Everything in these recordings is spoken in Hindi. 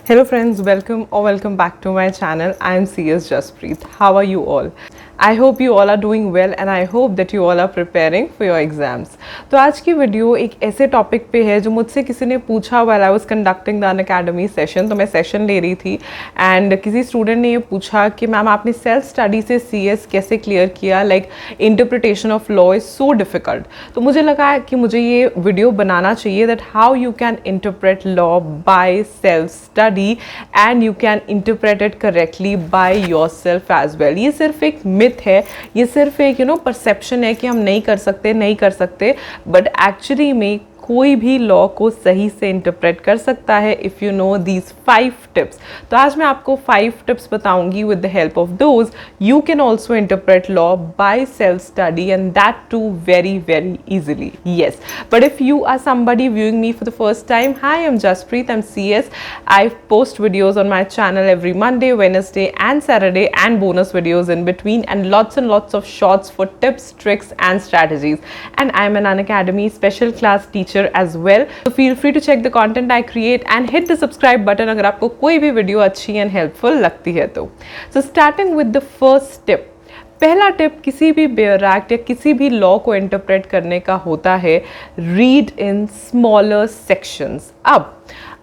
Hello friends, welcome back to my channel. I am CS Jaspreet. How are you all? I hope you all are doing well and I hope that you all are preparing for your exams. तो आज की वीडियो एक ऐसे टॉपिक पे है जो मुझसे किसी ने पूछा while I was conducting the Unacademy session. तो मैं सेशन ले रही थी एंड किसी स्टूडेंट ने ये पूछा कि मैम आपने सेल्फ स्टडी से CS कैसे क्लियर किया, like interpretation of law is so difficult. तो मुझे लगा कि मुझे ये वीडियो बनाना चाहिए that how you can interpret law by self study and you can interpret it correctly by yourself as well. ये सिर्फ एक है, ये सिर्फ एक परसेप्शन है कि हम नहीं कर सकते, बट एक्चुअली में कोई भी लॉ को सही से इंटरप्रेट कर सकता है if you know these 5 tips. तो आज मैं आपको 5 टिप्स बताऊंगी. With the help of those you can also interpret law by self study and that too very easily. Yes, but if you are somebody viewing me for the first time, hi, I'm Jaspreet, I'm CS. I post videos on my channel every Monday, Wednesday and Saturday, and bonus videos in between, and lots of shorts for tips, tricks and strategies. And I'm an Unacademy special class teacher as well, so feel free to check the content I create and hit the subscribe button अगर आपको कोई भी वीडियो अच्छी एंड हेल्पफुल लगती है तो. So starting with the first tip. पहला टिप किसी भी बेयर एक्ट या किसी भी लॉ को इंटरप्रेट करने का होता है रीड इन स्मॉलर सेक्शंस. अब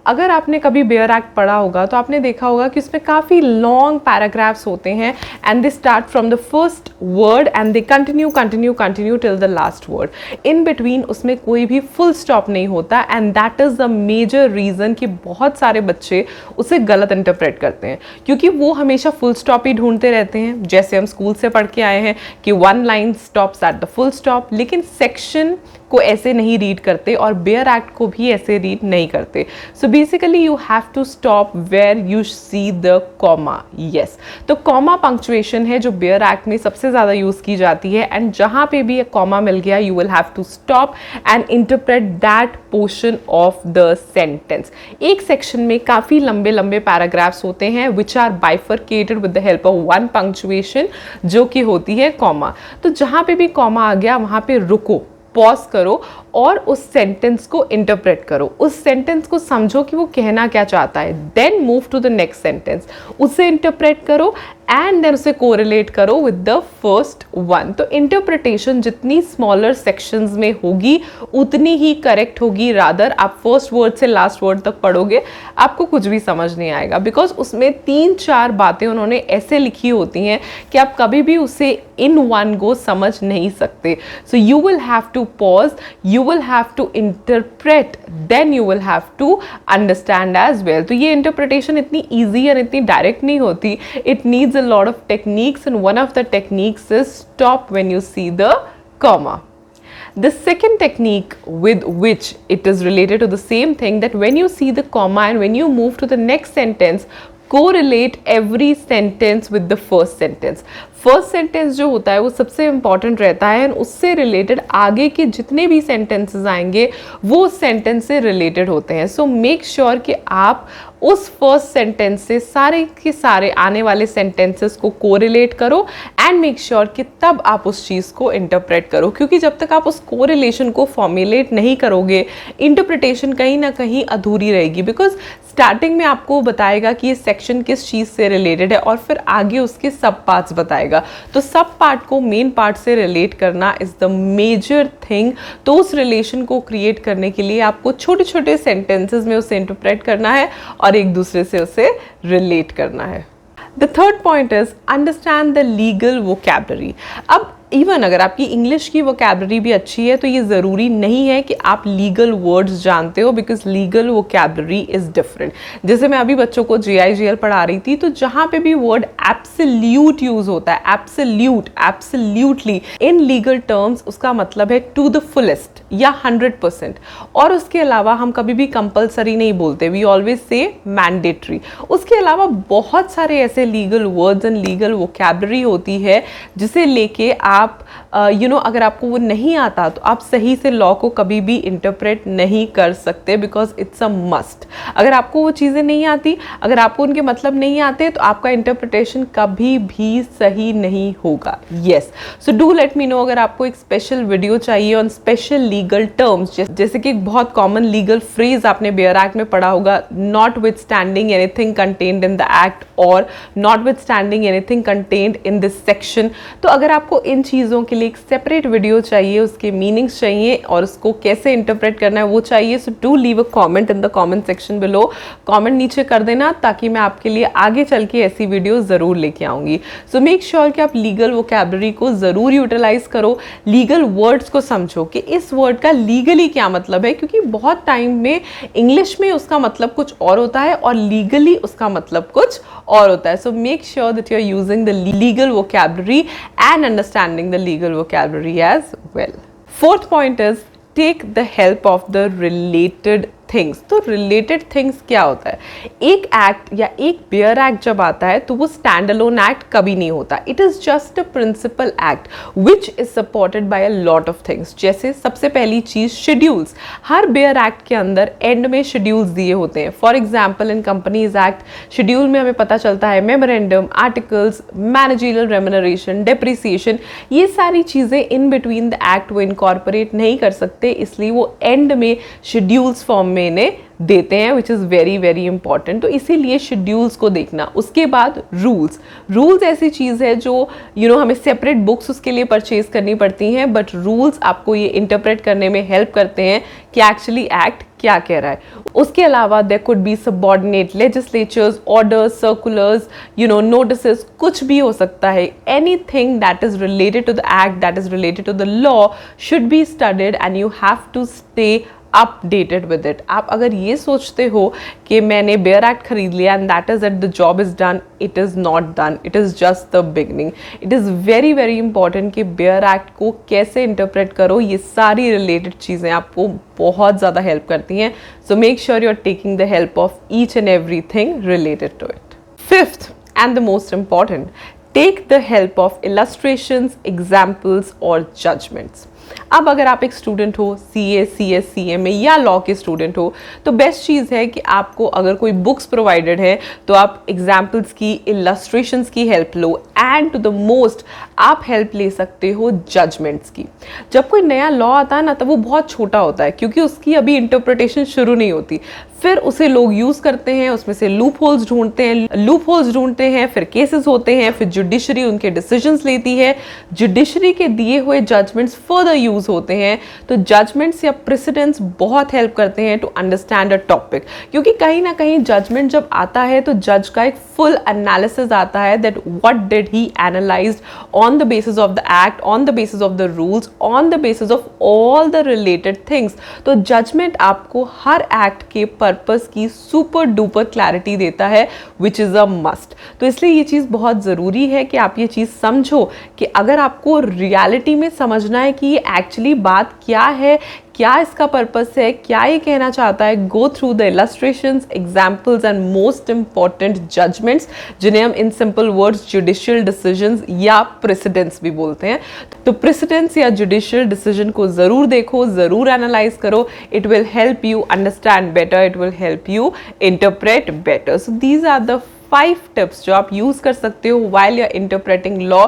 अगर आपने कभी बेयर एक्ट पढ़ा होगा तो आपने देखा होगा कि उसमें काफ़ी लॉन्ग पैराग्राफ्स होते हैं and they start from the first word and they continue till the last word. In between उसमें कोई भी फुल स्टॉप नहीं होता and that is the major reason कि बहुत सारे बच्चे उसे गलत इंटरप्रेट करते हैं, क्योंकि वो हमेशा फुल स्टॉप ही ढूंढते रहते हैं. जैसे हम स्कूल से पढ़ के आए हैं कि one line stops at the full stop, लेकिन सेक्शन को ऐसे नहीं रीड करते और बेयर एक्ट को भी ऐसे रीड नहीं करते. So basically you have to stop where you see the comma. Yes, तो कॉमा पंक्चुएशन है जो बेयर एक्ट में सबसे ज़्यादा यूज़ की जाती है एंड जहाँ पे भी एक कॉमा मिल गया you will have to stop and interpret that portion of the sentence. एक सेक्शन में काफ़ी लंबे पैराग्राफ्स होते हैं which are bifurcated with the help of one punctuation जो कि होती है कॉमा. तो जहाँ पे भी कॉमा आ गया वहाँ पे रुको, पॉज करो और उस सेंटेंस को इंटरप्रेट करो, उस सेंटेंस को समझो कि वो कहना क्या चाहता है. Then move to the next sentence, उसे इंटरप्रेट करो एंड देन उसे कोरिलेट करो विद द फर्स्ट वन. तो इंटरप्रिटेशन जितनी स्मॉलर सेक्शंस में होगी उतनी ही करेक्ट होगी. रादर आप फर्स्ट वर्ड से लास्ट वर्ड तक पढ़ोगे आपको कुछ भी समझ नहीं आएगा, बिकॉज उसमें 3-4 बातें उन्होंने ऐसे लिखी होती हैं कि आप कभी भी उसे इन वन गो समझ नहीं सकते. So you will have to pause, you will have to interpret, then you will have to understand as well. तो ये interpretation इतनी easy और इतनी direct नहीं होती. It needs a lot of techniques and one of the techniques is stop when you see the comma. The second technique with which it is related to the same thing, that when you see the comma and when you move to the next sentence, correlate every sentence with the first sentence. First sentence जो होता है वो सबसे इंपॉर्टेंट रहता है एंड उससे रिलेटेड आगे के जितने भी सेंटेंसेस आएंगे वो उस सेंटेंस से रिलेटेड होते हैं. सो मेक श्योर कि आप उस फर्स्ट सेंटेंस से सारे के सारे आने वाले सेंटेंसेस को कोरिलेट करो एंड मेक श्योर कि तब आप उस चीज़ को इंटरप्रेट करो, क्योंकि जब तक आप उस कोरिलेशन को फॉर्मुलेट नहीं करोगे इंटरप्रिटेशन कहीं ना कहीं अधूरी रहेगी. बिकॉज स्टार्टिंग में आपको बताएगा कि ये सेक्शन किस चीज़ से रिलेटेड है और फिर आगे उसके सब पार्ट्स बताएगा. तो सब पार्ट को मेन पार्ट से रिलेट करना इज द मेजर थिंग. तो उस रिलेशन को क्रिएट करने के लिए आपको छोटे छोटे सेंटेंसेस में उसे इंटरप्रेट करना है और एक दूसरे से उसे रिलेट करना है. The third point is understand the legal vocabulary. अब इवन अगर आपकी इंग्लिश की वोकैबुलरी भी अच्छी है तो ये ज़रूरी नहीं है कि आप लीगल वर्ड्स जानते हो, because legal vocabulary is different. जैसे मैं अभी बच्चों को JIGL पढ़ा रही थी तो जहाँ पे भी वर्ड एब्सोल्यूट यूज़ होता है, absolute, absolutely in legal terms उसका मतलब है टू द फुलेस्ट या 100%. और उसके अलावा हम कभी भी कंपल्सरी नहीं बोलते, वी ऑलवेज से मैंडेटरी. उसके अलावा बहुत सारे ऐसे legal words and legal vocabulary होती है जिसे लेके आप अगर आपको वो नहीं आता तो आप सही से लॉ को कभी भी इंटरप्रेट नहीं कर सकते, बिकॉज इट्स अ मस्ट। अगर आपको वो चीज़ें नहीं आती, अगर आपको उनके मतलब नहीं आते, तो आपका इंटरप्रिटेशन कभी भी सही नहीं होगा। Yes, so do let me know अगर आपको एक स्पेशल वीडियो चाहिए ऑन स्पेशल लीगल टर्म्स, जैसे कि एक बहुत कॉमन लीगल फ्रेज आपने बेयर एक्ट में पढ़ा होगा, notwithstanding anything contained in the act और notwithstanding anything contained in this section. तो अगर आपको इन चीज़ों के लिए एक सेपरेट वीडियो चाहिए, उसके मीनिंग्स चाहिए और उसको कैसे इंटरप्रेट करना है वो चाहिए, so do leave a comment in the comment section below. Comment नीचे कर देना ताकि मैं आपके लिए आगे चल के ऐसी वीडियो ज़रूर लेके आऊँगी। सो मेक श्योर कि आप लीगल वोकैबुलरी को ज़रूर यूटिलाइज करो, लीगल वर्ड्स को समझो कि इस वर्ड का लीगली क्या मतलब है, क्योंकि बहुत टाइम में इंग्लिश में उसका मतलब कुछ और होता है और लीगली उसका मतलब कुछ और होता है। So make sure that you are using the legal vocabulary and understanding the legal vocabulary as well. Fourth point is take the help of the related things. तो रिलेटेड थिंग्स क्या होता है? एक एक्ट या एक बेयर एक्ट जब आता है तो वो स्टैंड अलोन एक्ट कभी नहीं होता। It is just a principal act which is supported by a lot of things. जैसे सबसे पहली चीज शेड्यूल्स। हर बेयर एक्ट के अंदर एंड में शेड्यूल्स दिए होते हैं। For example in companies act schedule में हमें पता चलता है memorandum, articles, managerial remuneration, depreciation, ये सारी चीजें इन बिटवीन द एक्ट वो इनकॉर्पोरेट नहीं कर सकते, इसलिए वो एंड में शेड्यूल्स फॉर्म में इन्हें देते हैं, which is very very important. तो इसीलिए शेड्यूल्स को देखना। उसके बाद रूल्स ऐसी चीज़ है जो हमें सेपरेट बुक्स उसके लिए परचेज करनी पड़ती हैं, बट रूल्स आपको ये इंटरप्रेट करने में हेल्प करते हैं कि एक्चुअली एक्ट क्या कह रहा है। उसके अलावा there could be subordinate legislatures, orders, circulars, notices, कुछ भी हो सकता है। Anything that is related to the act, that is related to the law should be studied and you have to stay updated with it. आप अगर ये सोचते हो कि मैंने बेयर एक्ट खरीद लिया and that is at the job is done, it is not done, it is just the beginning. It is very very important कि बेयर एक्ट को कैसे इंटरप्रेट करो, ये सारी रिलेटेड चीज़ें आपको बहुत ज़्यादा हेल्प करती हैं। So make sure you are taking the help of each and every thing related to it. Fifth and the most important, take the help of illustrations, examples और जजमेंट्स। अब अगर आप एक स्टूडेंट हो, CA, CS, CMA या लॉ के स्टूडेंट हो, तो बेस्ट चीज़ है कि आपको अगर कोई बुक्स प्रोवाइडेड है तो आप एग्जाम्पल्स की, इलस्ट्रेशंस की हेल्प लो, एंड टू द मोस्ट आप हेल्प ले सकते हो जजमेंट्स की। जब कोई नया लॉ आता है ना, तब वो बहुत छोटा होता है क्योंकि उसकी अभी इंटरप्रिटेशन शुरू नहीं होती। फिर उसे लोग यूज़ करते हैं, उसमें से लूप होल्स ढूंढते हैं, फिर केसेस होते हैं, फिर जुडिशरी उनके डिसीजंस लेती है, जुडिशरी के दिए हुए जजमेंट्स फर्दर यूज होते हैं। तो जजमेंट्स या प्रेसिडेंट्स बहुत हेल्प करते हैं टू अंडरस्टैंड अ टॉपिक, क्योंकि कहीं ना कहीं जजमेंट जब आता है तो जज का एक फुल एनालिसिस आता है that what did he analysed on the basis of the act, on the basis of the rules, on the basis of all the related things. तो जजमेंट आपको हर एक्ट के पर्पस की सुपर डुपर क्लैरिटी देता है, विच इज़ अ मस्ट। तो इसलिए ये चीज़ बहुत ज़रूरी है कि आप ये चीज़ समझो कि अगर आपको रियलिटी में समझना है कि ये एक्चुअली बात क्या है, क्या इसका पर्पस है, क्या ये कहना चाहता है, go through the illustrations, examples and most important judgments, जिन्हें हम in simple words judicial decisions या प्रेसिडेंट्स भी बोलते हैं। तो प्रेसिडेंट्स या जुडिशियल डिसीजन को ज़रूर देखो, ज़रूर एनालाइज करो। It will help you understand better, it will help you interpret better. So these are the 5 tips जो आप यूज कर सकते हो while you're interpreting law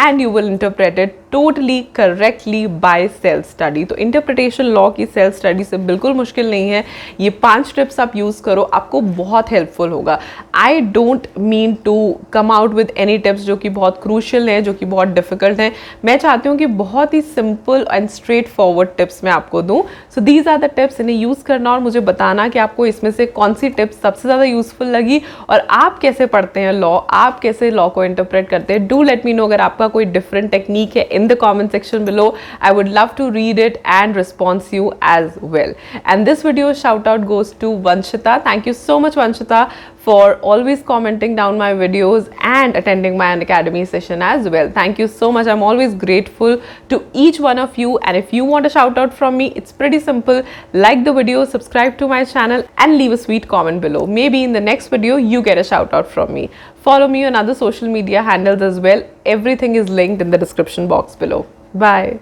and you will interpret it totally correctly by self study। तो इंटरप्रिटेशन लॉ की सेल्फ स्टडी से बिल्कुल मुश्किल नहीं है। ये 5 टिप्स आप यूज करो, आपको बहुत हेल्पफुल होगा। I don't mean to come out with any tips जो कि बहुत क्रूशियल हैं, जो कि बहुत डिफिकल्ट हैं। मैं चाहती हूँ कि बहुत ही simple and straightforward tips मैं आपको दूँ। So these are the tips, इन्हें यूज करना और मुझे बताना कि आपको इसमें से कौन सी टिप्स सबसे ज़्यादा यूजफुल लगी और आप कैसे पढ़ते हैं लॉ, आप कैसे लॉ को इंटरप्रेट करते हैं। डू लेट मी नो अगर आपका कोई डिफरेंट टेक्निक है in the comment section below. I would love to read it and respond you as well. And this video shout out goes to Vanshita. Thank you so much Vanshita for always commenting down my videos and attending my Unacademy session as well. Thank you so much. I'm always grateful to each one of you, and if you want a shout out from me, it's pretty simple. Like the video, subscribe to my channel and leave a sweet comment below. Maybe in the next video you get a shout out from me. Follow me on other social media handles as well. Everything is linked in the description box below. Bye.